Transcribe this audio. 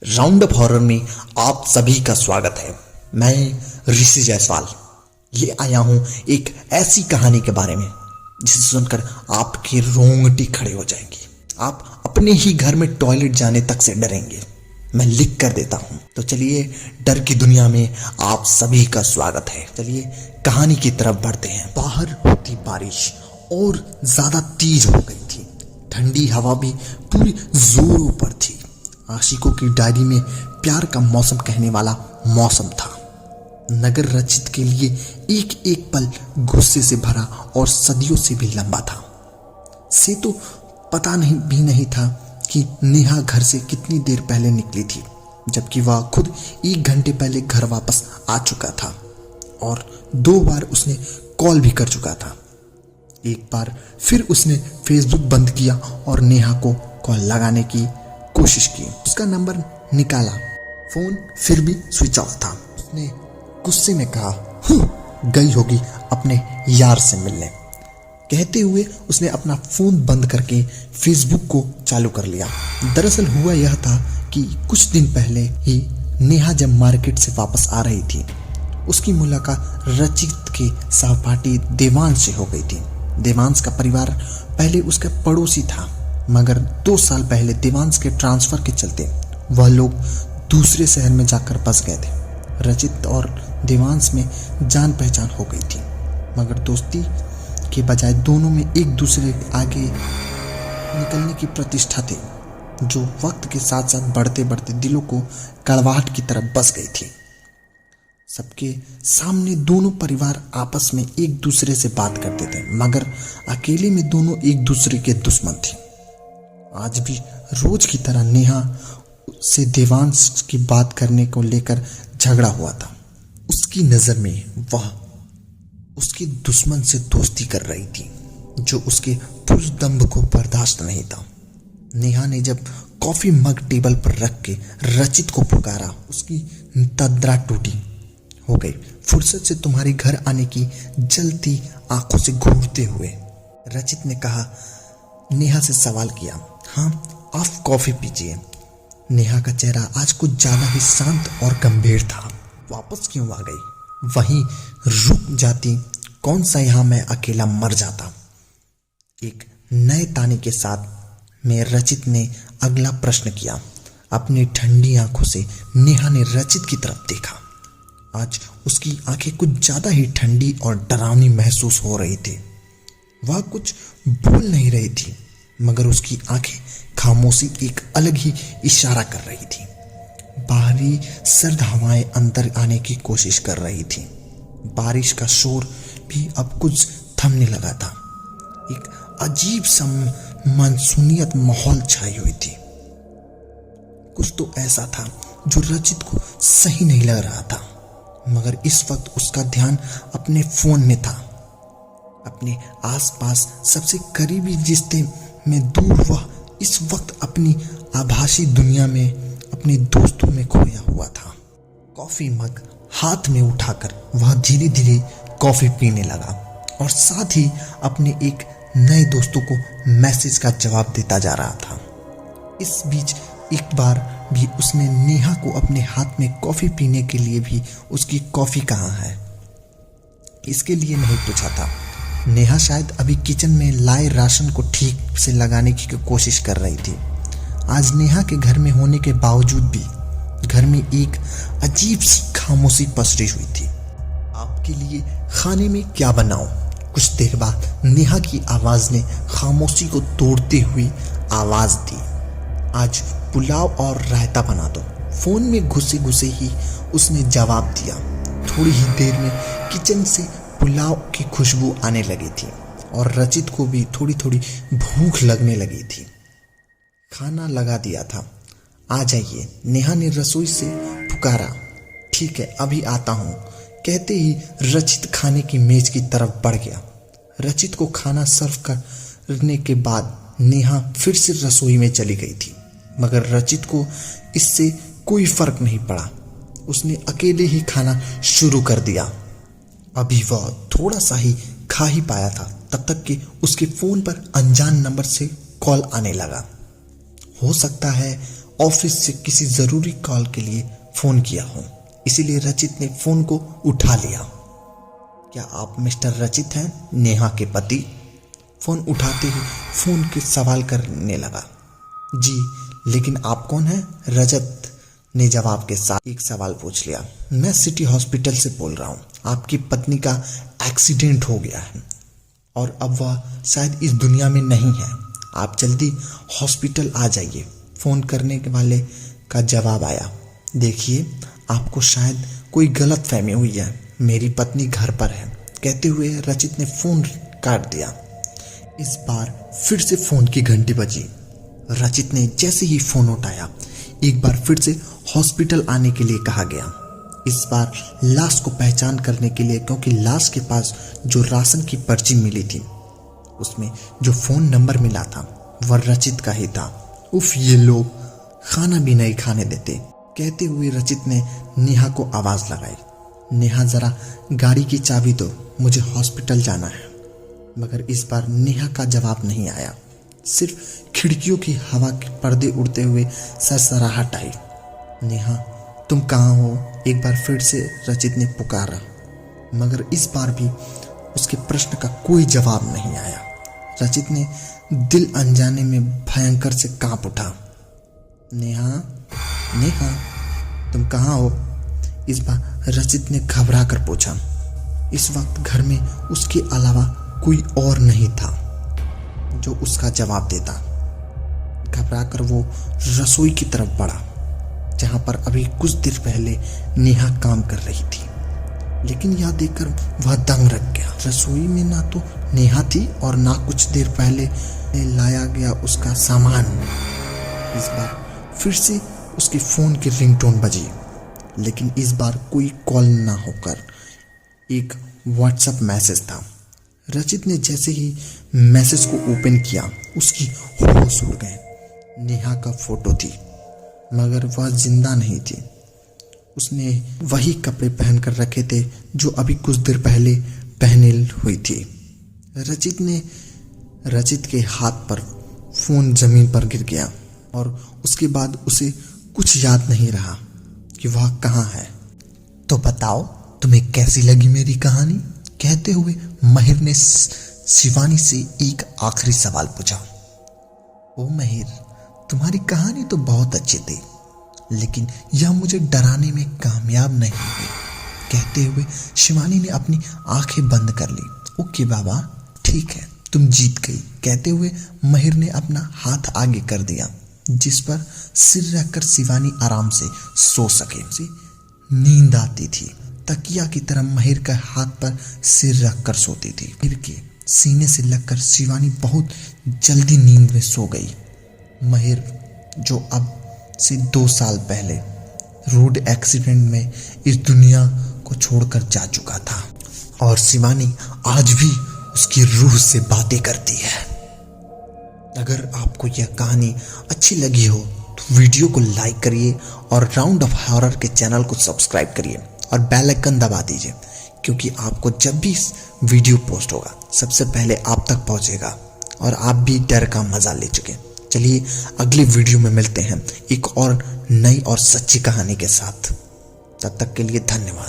Round up horror में आप सभी का स्वागत है। मैं ऋषि जायसवाल ये आया हूं एक ऐसी कहानी के बारे में जिसे सुनकर आपके रोंगटे खड़े हो जाएंगे। आप अपने ही घर में टॉयलेट जाने तक से डरेंगे। मैं लिख कर देता हूं। तो चलिए, डर की दुनिया में आप सभी का स्वागत है। चलिए कहानी की तरफ बढ़ते हैं। बाहर होती बारिश और ज्यादा तेज हो गई थी। ठंडी हवा भी पूरी जोरों पर थी। आशिकों की डायरी में प्यार का मौसम कहने वाला मौसम था। नगर रचित के लिए एक एक पल गुस्से से भरा और सदियों से भी लंबा था। से तो पता नहीं था कि नेहा घर से कितनी देर पहले निकली थी, जबकि वह खुद 1 घंटे पहले घर वापस आ चुका था और 2 बार उसने कॉल भी कर चुका था। एक बार फिर उसने फेसबुक बंद किया और नेहा को कॉल लगाने की कोशिश की। उसका नंबर निकाला, फोन फिर भी स्विच ऑफ था। उसने गुस्से में कहा, गई होगी अपने यार से मिलने। कहते हुए उसने अपना फोन बंद करके फेसबुक को चालू कर लिया। दरअसल हुआ यह था कि कुछ दिन पहले ही नेहा जब मार्केट से वापस आ रही थी, उसकी मुलाकात रचित के सहपाठी देवांश से हो गई थी। देवांश का परिवार पहले उसका पड़ोसी था, मगर 2 साल पहले देवांश के ट्रांसफर के चलते वह लोग दूसरे शहर में जाकर बस गए थे। रचित और देवांश में जान पहचान हो गई थी, मगर दोस्ती के बजाय दोनों में एक दूसरे के आगे निकलने की प्रतिष्ठा थी, जो वक्त के साथ साथ बढ़ते बढ़ते दिलों को कड़वाहट की तरफ बस गई थी। सबके सामने दोनों परिवार आपस में एक दूसरे से बात करते थे, मगर अकेले में दोनों एक दूसरे के दुश्मन थे। आज भी रोज की तरह नेहा से देवांश की बात करने को लेकर झगड़ा हुआ था। उसकी नजर में वह उसके दुश्मन से दोस्ती कर रही थी, जो उसके पुरुष दम्भ को बर्दाश्त नहीं था। नेहा ने जब कॉफी मग टेबल पर रख के रचित को पुकारा, उसकी तद्रा टूटी हो गई। फुर्सत से तुम्हारे घर आने की जलती आंखों से घूरते हुए रचित ने कहा। नेहा से सवाल किया, हाँ आप कॉफी पीजिए। नेहा का चेहरा आज कुछ ज्यादा ही शांत और गंभीर था। वापस क्यों आ गई? वहीं रुक जाती, कौन सा यहां मैं अकेला मर जाता। एक नए ताने के साथ में रचित ने अगला प्रश्न किया। अपनी ठंडी आंखों से नेहा ने रचित की तरफ देखा। आज उसकी आंखें कुछ ज्यादा ही ठंडी और डरावनी महसूस हो रही थी। वह कुछ बोल नहीं रही थी, मगर उसकी आंखें खामोशी एक अलग ही इशारा कर रही थी। बाहरी सर्द हवाएं अंदर आने की कोशिश कर रही थी। बारिश का शोर भी अब कुछ थमने लगा था। एक अजीब सा मानसूनियत माहौल छाई हुई थी। कुछ तो ऐसा था जो रचित को सही नहीं लग रहा था, मगर इस वक्त उसका ध्यान अपने फोन में था। अपने आसपास सबसे करीबी रिश्ते में दूर वह इस वक्त अपनी आभासी दुनिया में अपने दोस्तों में खोया हुआ था। कॉफी मग हाथ में उठाकर वह धीरे धीरे कॉफी पीने लगा और साथ ही अपने एक नए दोस्तों को मैसेज का जवाब देता जा रहा था। इस बीच एक बार भी उसने नेहा को अपने हाथ में कॉफी पीने के लिए भी उसकी कॉफी कहाँ है इसके लिए नहीं पूछा था। नेहा शायद अभी किचन में लाए राशन को ठीक से लगाने की कोशिश कर रही थी। आज नेहा के घर में होने के बावजूद भी घर में एक अजीब सी खामोशी पसरी हुई थी। आपके लिए खाने में क्या बनाऊं? कुछ देर बाद नेहा की आवाज ने खामोशी को तोड़ते हुए आवाज दी, आज पुलाव और रायता बना दो। फोन में घुसे घुसे ही उसने जवाब दिया। थोड़ी ही देर में किचन से पुलाव की खुशबू आने लगी थी और रचित को भी थोड़ी थोड़ी भूख लगने लगी थी। खाना लगा दिया था, आ जाइए। नेहा ने रसोई से पुकारा। ठीक है, अभी आता हूँ, कहते ही रचित खाने की मेज की तरफ बढ़ गया। रचित को खाना सर्व करने के बाद नेहा फिर से रसोई में चली गई थी, मगर रचित को इससे कोई फर्क नहीं पड़ा। उसने अकेले ही खाना शुरू कर दिया। अभी वह थोड़ा सा ही खा ही पाया था, तब तक कि उसके फोन पर अनजान नंबर से कॉल आने लगा। हो सकता है ऑफिस से किसी जरूरी कॉल के लिए फोन किया हूं, इसीलिए रचित ने फोन को उठा लिया। क्या आप मिस्टर रचित हैं, नेहा के पति? फोन उठाते ही फोन के सवाल करने लगा। जी, लेकिन आप कौन हैं? रजत ने जवाब के साथ एक सवाल पूछ लिया। मैं सिटी हॉस्पिटल से बोल रहा हूँ, आपकी पत्नी का एक्सीडेंट हो गया है और अब वह शायद इस दुनिया में नहीं है। आप जल्दी हॉस्पिटल आ जाइए। फोन करने वाले का जवाब आया। देखिए, आपको शायद कोई गलत फहमी हुई है, मेरी पत्नी घर पर है। कहते हुए रचित ने फोन काट दिया। इस बार फिर से फोन की घंटी बजी। रचित ने जैसे ही फोन उठाया, एक बार फिर से हॉस्पिटल आने के लिए कहा गया। इस बार लाश को पहचान करने के लिए, क्योंकि लाश के पास जो राशन की पर्ची मिली थी उसमें जो फोन नंबर मिला था वह रचित का ही था। उफ, ये लोग खाना भी नहीं खाने देते। कहते हुए रचित ने नेहा को आवाज लगाई। नेहा, जरा गाड़ी की चाबी दो, मुझे हॉस्पिटल जाना है। मगर इस बार नेहा का जवाब नहीं आया। सिर्फ खिड़कियों की हवा के पर्दे उड़ते हुए सरसराहट आई। नेहा, तुम कहाँ हो? एक बार फिर से रचित ने पुकारा, मगर इस बार भी उसके प्रश्न का कोई जवाब नहीं आया। रचित ने दिल अनजाने में भयंकर से कांप उठा। नेहा, नेहा, तुम कहाँ हो? इस बार रचित ने घबरा कर पूछा। इस वक्त घर में उसके अलावा कोई और नहीं था जो उसका जवाब देता। घबराकर वो रसोई की तरफ बढ़ा, जहां पर अभी कुछ देर पहले नेहा काम कर रही थी। लेकिन यह देखकर वह दंग रह गया। रसोई में ना तो नेहा थी और ना कुछ देर पहले लाया गया उसका सामान। इस बार फिर से उसके फोन की रिंगटोन बजी, लेकिन इस बार कोई कॉल ना होकर एक व्हाट्सएप मैसेज था। रचित ने जैसे ही मैसेज को ओपन किया, उसकी होश उड़ गए। नेहा का फोटो थी, मगर वह जिंदा नहीं थी। उसने वही कपड़े पहन कर रखे थे जो अभी कुछ देर पहले पहने हुई थी। रचित के हाथ पर फोन जमीन पर गिर गया और उसके बाद उसे कुछ याद नहीं रहा कि वह कहाँ है। तो बताओ, तुम्हें कैसी लगी मेरी कहानी? कहते हुए महिर ने शिवानी से एक आखिरी सवाल पूछा। ओ महिर, तुम्हारी कहानी तो बहुत अच्छी थी, लेकिन यह मुझे डराने में कामयाब नहीं हुई। कहते हुए शिवानी ने अपनी आंखें बंद कर ली। ओके बाबा, ठीक है, तुम जीत गई। कहते हुए महिर ने अपना हाथ आगे कर दिया, जिस पर सिर रखकर शिवानी आराम से सो सके। उसे नींद आती थी। तकिया की तरह महिर का हाथ पर सिर रखकर सोती थी। महिर के सीने से लगकर शिवानी बहुत जल्दी नींद में सो गई। महिर, जो अब से 2 साल पहले रोड एक्सीडेंट में इस दुनिया को छोड़कर जा चुका था, और शिवानी आज भी उसकी रूह से बातें करती है। अगर आपको यह कहानी अच्छी लगी हो तो वीडियो को लाइक करिए और राउंड ऑफ हॉरर के चैनल को सब्सक्राइब करिए और बेल आइकन दबा दीजिए, क्योंकि आपको जब भी वीडियो पोस्ट होगा सबसे पहले आप तक पहुंचेगा और आप भी डर का मजा ले चुके। चलिए अगली वीडियो में मिलते हैं एक और नई और सच्ची कहानी के साथ। तब तक के लिए धन्यवाद।